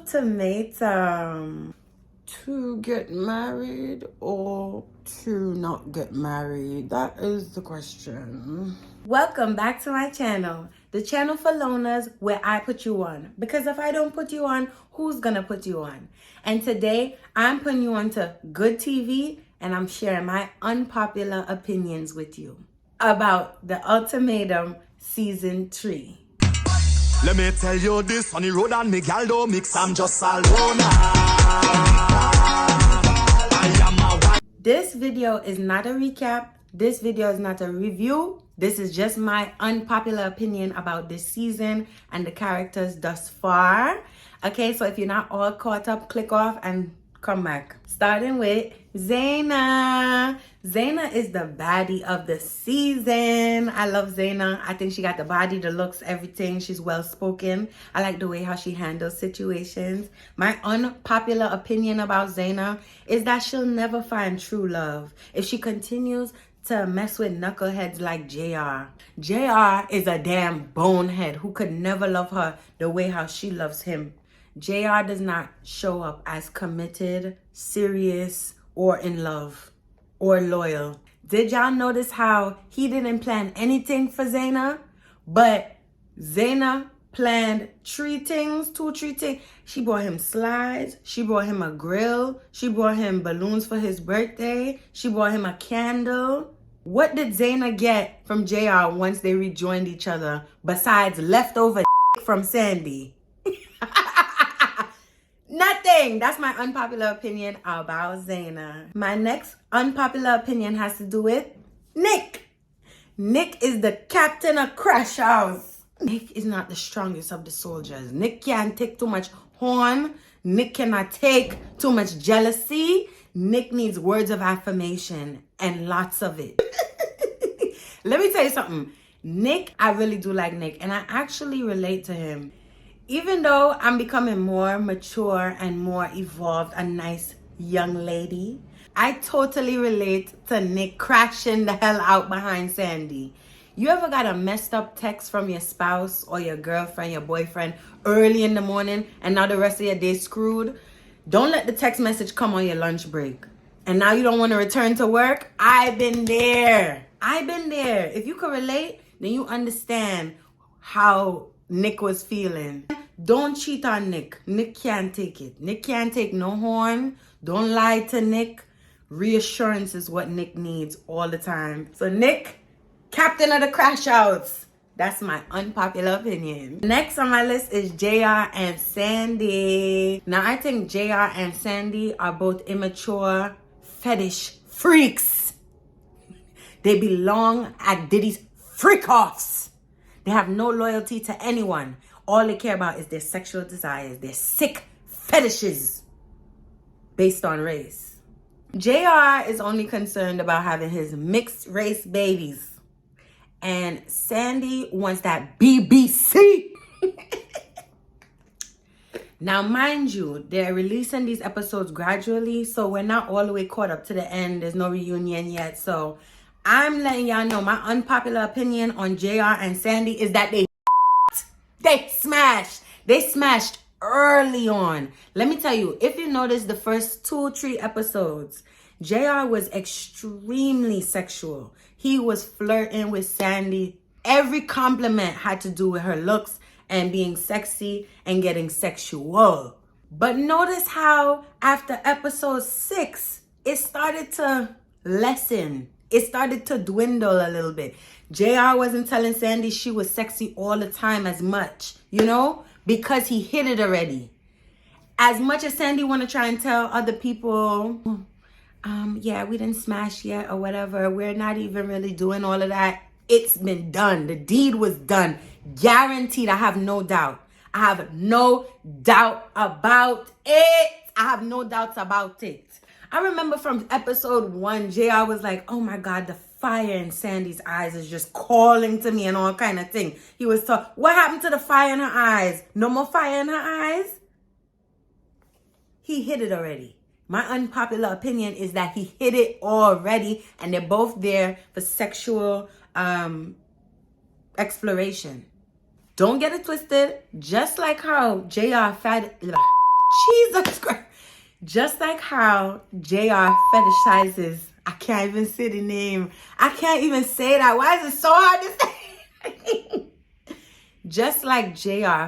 Ultimatum. To get married or to not get married? That is the question. Welcome back to my channel. The channel for loners where I put you on. Because if I don't put you on, who's gonna put you on? And today, I'm putting you on to good TV and I'm sharing my unpopular opinions with you about the Ultimatum Season 3. Let me tell you this, on the road and me gal don't mix, I'm just alone. This video is not a recap. This video is not a review. This is just my unpopular opinion about this season and the characters thus far. Okay, so if you're not all caught up, click off and come back. Starting with Zaina. Zaina is the baddie of the season. I love Zaina. I think she got the body, the looks, everything. She's well-spoken. I like the way how she handles situations. My unpopular opinion about Zaina is that she'll never find true love if she continues to mess with knuckleheads like JR. JR is a damn bonehead who could never love her the way how she loves him. JR does not show up as committed, serious, or in love, or loyal. Did y'all notice how he didn't plan anything for Zaina? But Zaina planned two things. She brought him slides, she brought him a grill, she brought him balloons for his birthday, she brought him a candle. What did Zaina get from JR once they rejoined each other besides leftover from Sandy? Nothing. That's my unpopular opinion about Zaina. My next unpopular opinion has to do with Nick. Nick is the captain of Crash House. Nick is not the strongest of the soldiers. Nick can't take too much horn. Nick cannot take too much jealousy. Nick needs words of affirmation and lots of it. Let me tell you something. Nick, I really do like Nick and I actually relate to him. Even though I'm becoming more mature and more evolved, a nice young lady, I totally relate to Nick crashing the hell out behind Sandy. You ever got a messed up text from your spouse or your girlfriend, your boyfriend early in the morning and now the rest of your day screwed? Don't let the text message come on your lunch break. And now you don't want to return to work? I've been there. If you can relate, then you understand how Nick was feeling. Don't cheat on Nick. Nick can't take it. Nick can't take no horn. Don't lie to Nick. Reassurance is what Nick needs all the time. So Nick, captain of the Crash Outs. That's my unpopular opinion. Next on my list is JR and Sandy. Now I think JR and Sandy are both immature fetish freaks. They belong at Diddy's freak-offs. They have no loyalty to anyone. All they care about is their sexual desires, their sick fetishes based on race. JR is only concerned about having his mixed race babies. And Sandy wants that BBC. Now, mind you, they're releasing these episodes gradually, so we're not all the way caught up to the end. There's no reunion yet, so I'm letting y'all know my unpopular opinion on JR and Sandy is that they smashed. They smashed early on. Let me tell you, if you notice the first 2 or 3 episodes, JR was extremely sexual. He was flirting with Sandy. Every compliment had to do with her looks and being sexy and getting sexual. But notice how after episode 6, it started to lessen. It started to dwindle a little bit. JR wasn't telling Sandy she was sexy all the time as much, you know, because he hit it already. As much as Sandy want to try and tell other people, yeah, we didn't smash yet or whatever, we're not even really doing all of that. It's been done. The deed was done. Guaranteed. I have no doubt. I have no doubt about it. I have no doubts about it. I remember from episode 1, JR was like, oh my God, the fire in Sandy's eyes is just calling to me and all kind of thing. He was talking, what happened to the fire in her eyes? No more fire in her eyes? He hit it already. My unpopular opinion is that he hit it already and they're both there for sexual exploration. Don't get it twisted. Just like how JR Jesus Christ. Just like how JR fetishizes, I can't even say the name. I can't even say that. Why is it so hard to say? Just like JR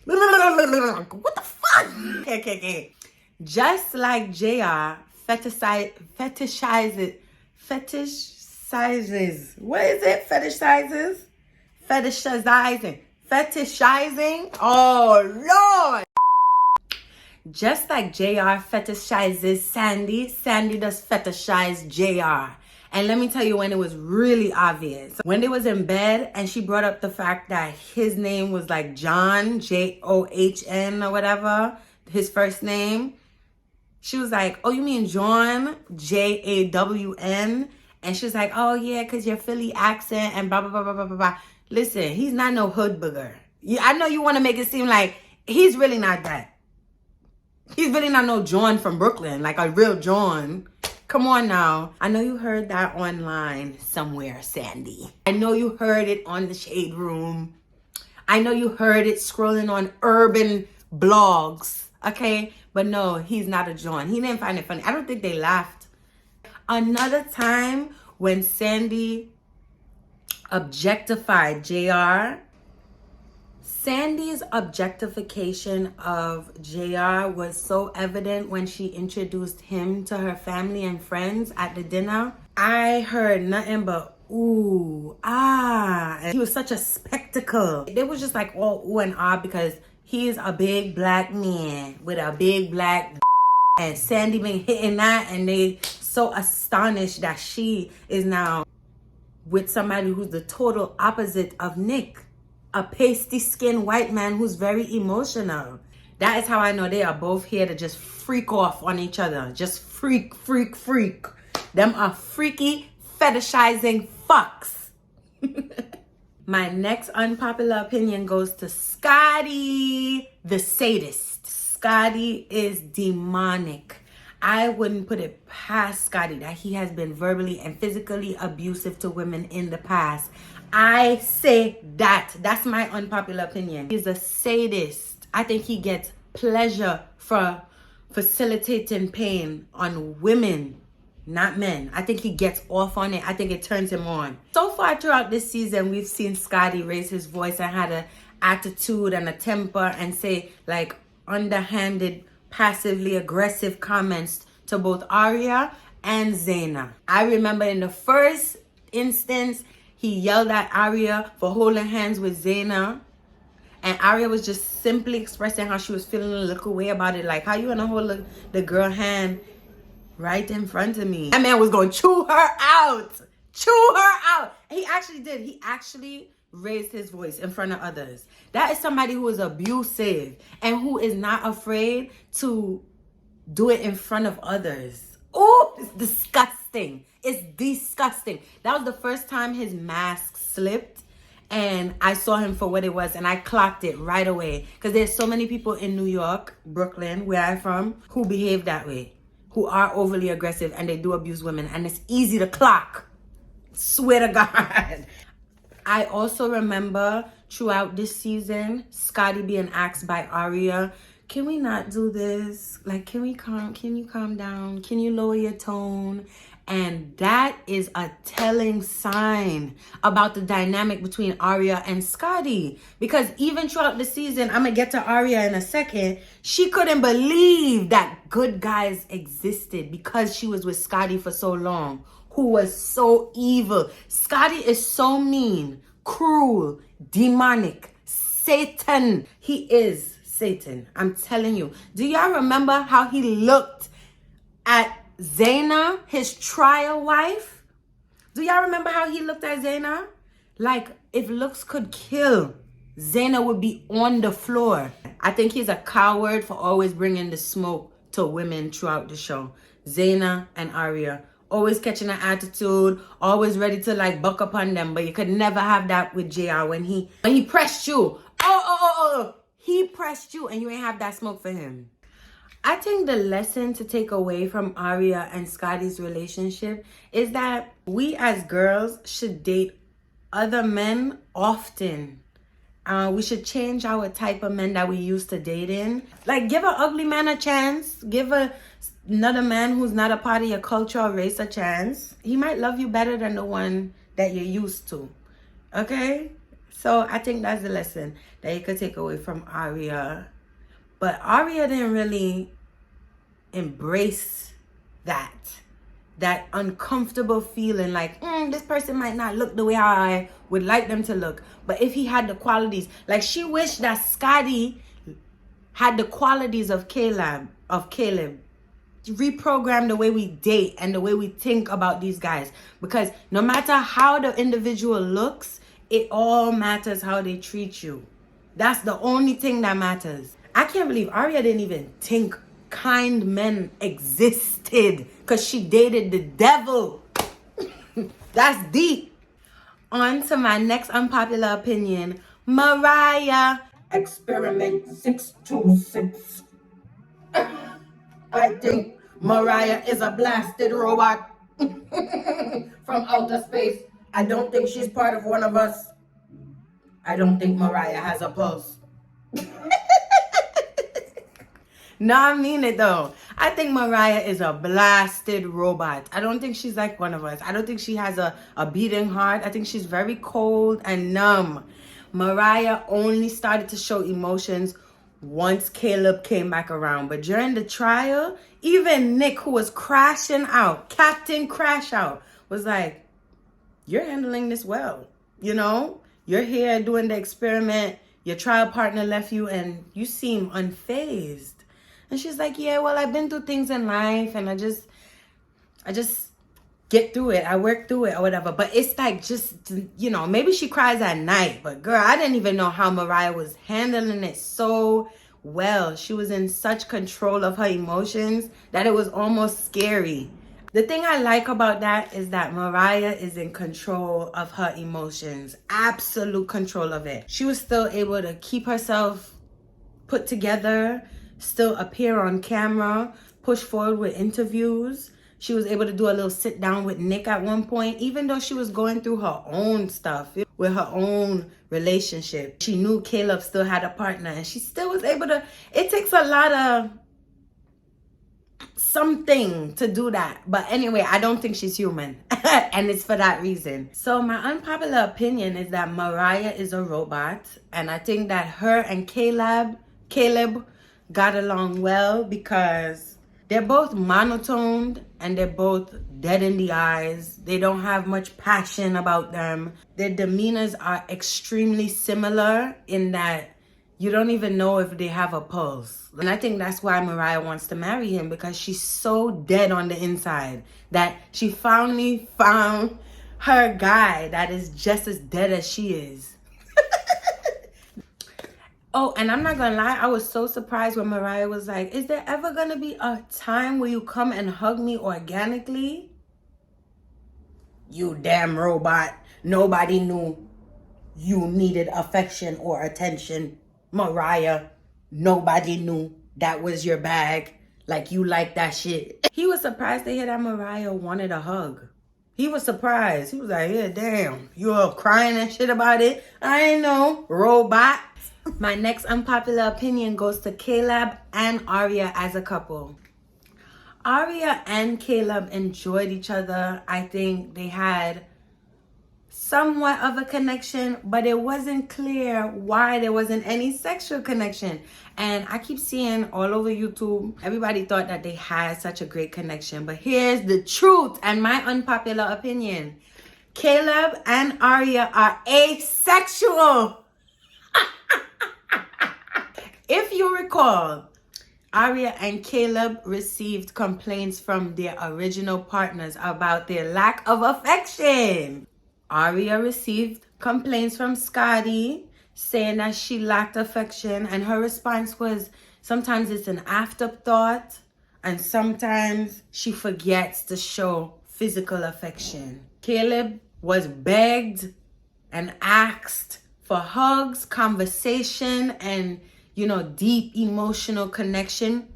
what the fuck? Okay. Just like JR fetishizes. What is it? Fetishizing. Oh Lord. Just like JR fetishizes Sandy does fetishize JR. And let me tell you when it was really obvious. When they was in bed and she brought up the fact that his name was like John, John or whatever, his first name. She was like, oh, you mean John, Jawn? And she was like, oh yeah, because your Philly accent and blah, blah, blah, blah, blah, blah, blah. Listen, he's not no hood booger. I know you want to make it seem like he's really not that. He's really not no John from Brooklyn, like a real John. Come on now. I know you heard that online somewhere, Sandy. I know you heard it on the Shade Room. I know you heard it scrolling on urban blogs, okay? But no, he's not a John. He didn't find it funny. I don't think they laughed. Another time when Sandy objectified JR, Sandy's objectification of JR was so evident when she introduced him to her family and friends at the dinner. I heard nothing but ooh, ah. And he was such a spectacle. It was just like all ooh and ah because he's a big black man with a big black and Sandy been hitting that and they so astonished that she is now with somebody who's the total opposite of Nick. A pasty-skinned white man who's very emotional. That is how I know they are both here to just freak off on each other. Just freak. Them are freaky, fetishizing fucks. My next unpopular opinion goes to Scotty, the sadist. Scotty is demonic. I wouldn't put it past Scotty that he has been verbally and physically abusive to women in the past. I say that. That's my unpopular opinion. He's a sadist. I think he gets pleasure for facilitating pain on women, not men. I think he gets off on it. I think it turns him on. So far throughout this season, we've seen Scotty raise his voice and had an attitude and a temper and say like underhanded, passively aggressive comments to both Arya and Zaina. I remember in the first instance, he yelled at Arya for holding hands with Zaina. And Arya was just simply expressing how she was feeling a little way about it. Like, how you gonna hold the girl hand right in front of me? That man was gonna chew her out. And he actually did. He actually raised his voice in front of others. That is somebody who is abusive and who is not afraid to do it in front of others. Oh, it's disgusting. It's disgusting. That was the first time his mask slipped and I saw him for what it was and I clocked it right away. Because there's so many people in New York, Brooklyn, where I'm from, who behave that way, who are overly aggressive and they do abuse women and it's easy to clock. Swear to God. I also remember throughout this season, Scotty being asked by Arya, can we not do this? Like, can you calm down? Can you lower your tone? And that is a telling sign about the dynamic between Arya and Scotty. Because even throughout the season, I'm going to get to Arya in a second, she couldn't believe that good guys existed because she was with Scotty for so long, who was so evil. Scotty is so mean, cruel, demonic, Satan. He is Satan. I'm telling you. Do y'all remember how he looked at Zaina, his trial wife? Do y'all remember how he looked at Zaina? Like, if looks could kill, Zaina would be on the floor. I think he's a coward for always bringing the smoke to women throughout the show. Zaina and Arya, always catching an attitude, always ready to like buck up on them. But you could never have that with JR when he pressed you. He pressed you and you ain't have that smoke for him. I think the lesson to take away from Arya and Scotty's relationship is that we as girls should date other men often. We should change our type of men that we used to dating. Like, give an ugly man a chance. Give another man who's not a part of your culture or race a chance. He might love you better than the one that you're used to. Okay? So I think that's the lesson that you could take away from Aria. But Aria didn't really embrace that uncomfortable feeling like, this person might not look the way I would like them to look. But if he had the qualities, like she wished that Scotty had the qualities of Caleb. Reprogram the way we date and the way we think about these guys. Because no matter how the individual looks, it all matters how they treat you. That's the only thing that matters. I can't believe Aria didn't even think kind men existed because she dated the devil. That's deep. On to my next unpopular opinion. Mariah. Experiment 626. I think Mariah is a blasted robot from outer space. I don't think she's part of one of us. I don't think Mariah has a pulse. No, I mean it though. I think Mariah is a blasted robot. I don't think she's like one of us. I don't think she has a beating heart. I think she's very cold and numb. Mariah only started to show emotions once Caleb came back around. But during the trial, even Nick, who was crashing out, Captain Crash Out, was like, you're handling this well. You know, you're here doing the experiment. Your trial partner left you and you seem unfazed. And she's like, yeah, well, I've been through things in life and I just get through it. I work through it or whatever. But it's like just, you know, maybe she cries at night. But girl, I didn't even know how Mariah was handling it so well. She was in such control of her emotions that it was almost scary. The thing I like about that is that Mariah is in control of her emotions. Absolute control of it. She was still able to keep herself put together, still appear on camera, push forward with interviews. She was able to do a little sit down with Nick at one point, even though she was going through her own stuff with her own relationship. She knew Caleb still had a partner and she still was able to, it takes a lot of something to do that. But anyway, I don't think she's human and it's for that reason. So my unpopular opinion is that Mariah is a robot, and I think that her and Caleb got along well because they're both monotoned and they're both dead in the eyes. They don't have much passion about them. Their demeanors are extremely similar in that you don't even know if they have a pulse. And I think that's why Mariah wants to marry him, because she's so dead on the inside that she finally found her guy that is just as dead as she is. Oh, and I'm not gonna lie, I was so surprised when Mariah was like, is there ever gonna be a time where you come and hug me organically? You damn robot. Nobody knew you needed affection or attention, Mariah. Nobody knew that was your bag. Like, you like that shit. He was surprised to hear that Mariah wanted a hug. He was surprised. He was like, yeah, damn. You all crying and shit about it? I ain't know, robot. My next unpopular opinion goes to Caleb and Aria as a couple. Aria and Caleb enjoyed each other. I think they had somewhat of a connection, but it wasn't clear why there wasn't any sexual connection. And I keep seeing all over YouTube, everybody thought that they had such a great connection. But here's the truth and my unpopular opinion. Caleb and Aria are asexual. If you recall, Aria and Caleb received complaints from their original partners about their lack of affection. Aria received complaints from Scotty saying that she lacked affection, and her response was, sometimes it's an afterthought and sometimes she forgets to show physical affection. Caleb was begged and asked for hugs, conversation, and deep emotional connection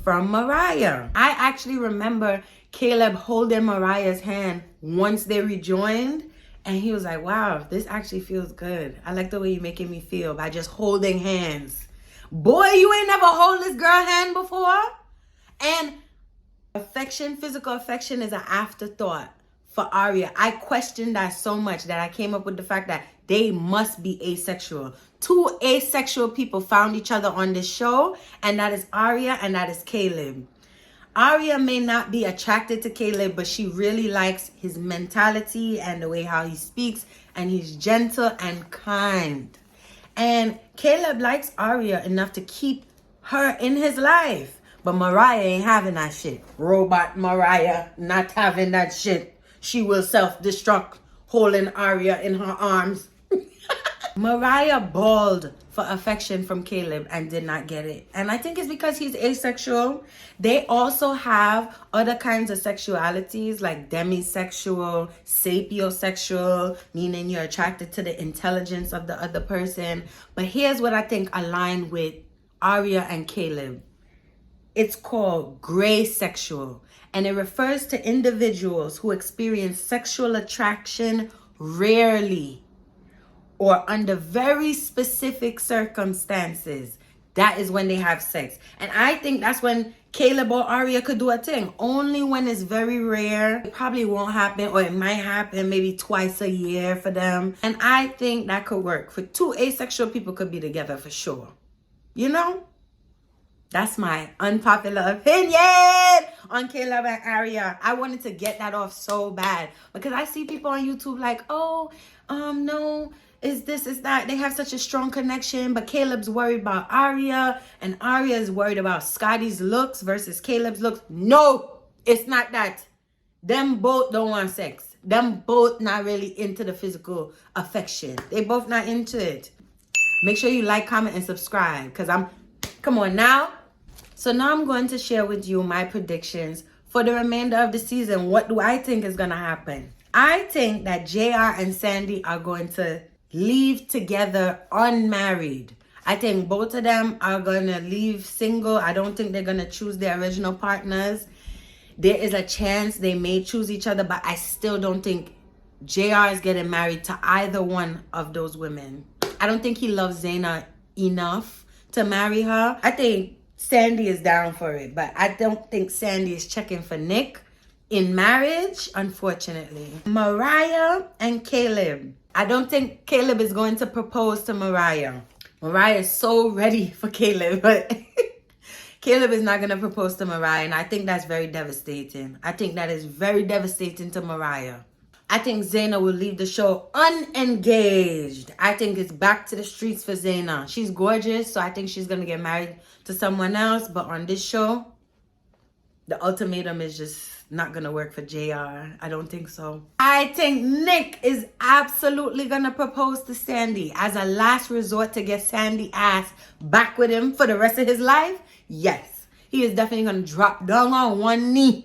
from Mariah. I actually remember Caleb holding Mariah's hand once they rejoined, And he was like, wow, this actually feels good. I like the way you're making me feel by just holding hands. Boy, you ain't never hold this girl hand before. And affection, physical affection is an afterthought for Arya. I questioned that so much that I came up with the fact that they must be asexual. Two asexual people found each other on this show, and that is Arya and that is Caleb. Arya may not be attracted to Caleb, but she really likes his mentality and the way how he speaks, and he's gentle and kind. And Caleb likes Arya enough to keep her in his life. But Mariah ain't having that shit. Robot Mariah not having that shit. She will self-destruct, holding Arya in her arms. Mariah bawled for affection from Caleb and did not get it. And I think it's because he's asexual. They also have other kinds of sexualities like demisexual, sapiosexual, meaning you're attracted to the intelligence of the other person. But here's what I think aligned with Arya and Caleb. It's called gray sexual, and it refers to individuals who experience sexual attraction rarely or under very specific circumstances. That is when they have sex. And I think that's when Caleb or Arya could do a thing. Only when it's very rare. It probably won't happen, or it might happen maybe twice a year for them. And I think that could work. For two asexual people could be together for sure. You know? That's my unpopular opinion on Caleb and Arya. I wanted to get that off so bad because I see people on YouTube like, oh, no, is this, is that. They have such a strong connection, but Caleb's worried about Arya and Arya is worried about Scotty's looks versus Caleb's looks. No, it's not that. Them both don't want sex. Them both not really into the physical affection. They both not into it. Make sure you like, comment, and subscribe because come on now. So now I'm going to share with you my predictions for the remainder of the season. What do I think is going to happen? I think that JR and Sandy are going to leave together unmarried. I think both of them are going to leave single. I don't think they're going to choose their original partners. There is a chance they may choose each other, but I still don't think JR is getting married to either one of those women. I don't think he loves Zaina enough to marry her. I think Sandy is down for it, but I don't think Sandy is checking for Nick in marriage, unfortunately. Mariah and Caleb. I don't think Caleb is going to propose to Mariah. Mariah is so ready for Caleb, but Caleb is not going to propose to Mariah, and I think that's very devastating. I think that is very devastating to Mariah. I think Zaina will leave the show unengaged. I think it's back to the streets for Zaina. She's gorgeous, so I think she's going to get married to someone else. But on this show, the ultimatum is just not going to work for JR. I don't think so. I think Nick is absolutely going to propose to Sandy as a last resort to get Sandy ass back with him for the rest of his life. Yes, he is definitely going to drop down on one knee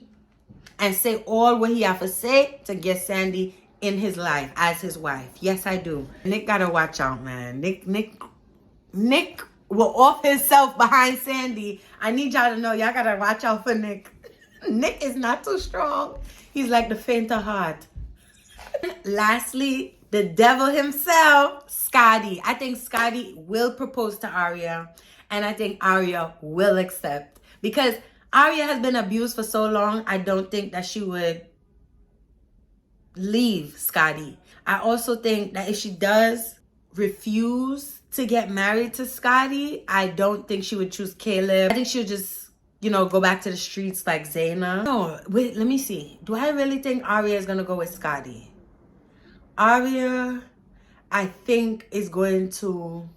and say all what he have to say to get Sandy in his life as his wife. Yes, I do. Nick gotta watch out, man. Nick will off himself behind Sandy. I need y'all to know y'all gotta watch out for Nick. Nick is not too strong. He's like the faint of heart. Lastly, the devil himself, Scotty. I think Scotty will propose to Arya, and I think Arya will accept because Arya has been abused for so long. I don't think that she would leave Scotty. I also think that if she does refuse to get married to Scotty, I don't think she would choose Caleb. I think she would just, go back to the streets like Zaina. No, wait, let me see. Do I really think Arya is going to go with Scotty? Arya, I think, is going to...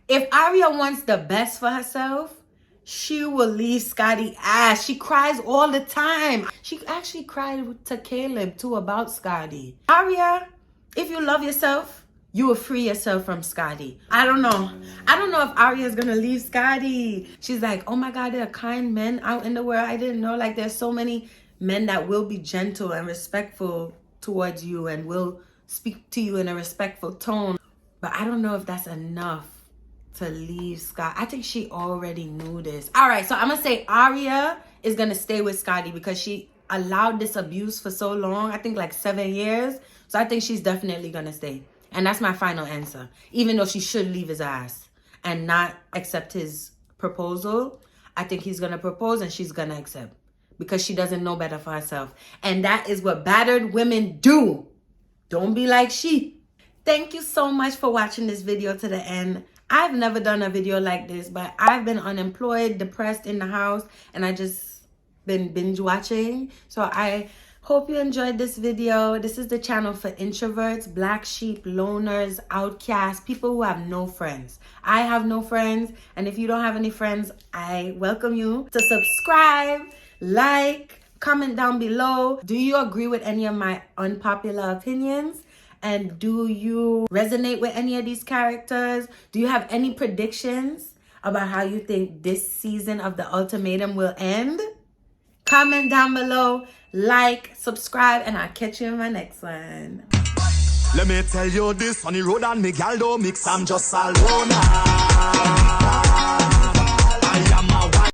If Arya wants the best for herself, she will leave Scotty ass. She cries all the time. She actually cried to Caleb too about Scotty. Arya, if you love yourself, you will free yourself from Scotty. I don't know. I don't know if Arya is going to leave Scotty. She's like, oh my God, there are kind men out in the world. I didn't know. Like, there's so many men that will be gentle and respectful towards you and will speak to you in a respectful tone. But I don't know if that's enough to leave Scott. I think she already knew this. All right, so I'm gonna say Arya is gonna stay with Scotty because allowed this abuse for so long. I think like 7 years. So I think she's definitely gonna stay. And that's my final answer. Even though she should leave his ass and not accept his proposal, I think he's gonna propose and she's gonna accept. Because she doesn't know better for herself. And that is what battered women do. Don't be like she. Thank you so much for watching this video to the end. I've never done a video like this, but I've been unemployed, depressed in the house, and I just been binge watching. So I hope you enjoyed this video. This is the channel for introverts, black sheep, loners, outcasts, people who have no friends. I have no friends, and if you don't have any friends, I welcome you to subscribe, like, comment down below. Do you agree with any of my unpopular opinions? And do you resonate with any of these characters? Do you have any predictions about how you think this season of the Ultimatum will end? Comment down below, like, subscribe, and I'll catch you in my next one. Let me tell you this, on the road and me gal don't mix, I'm just all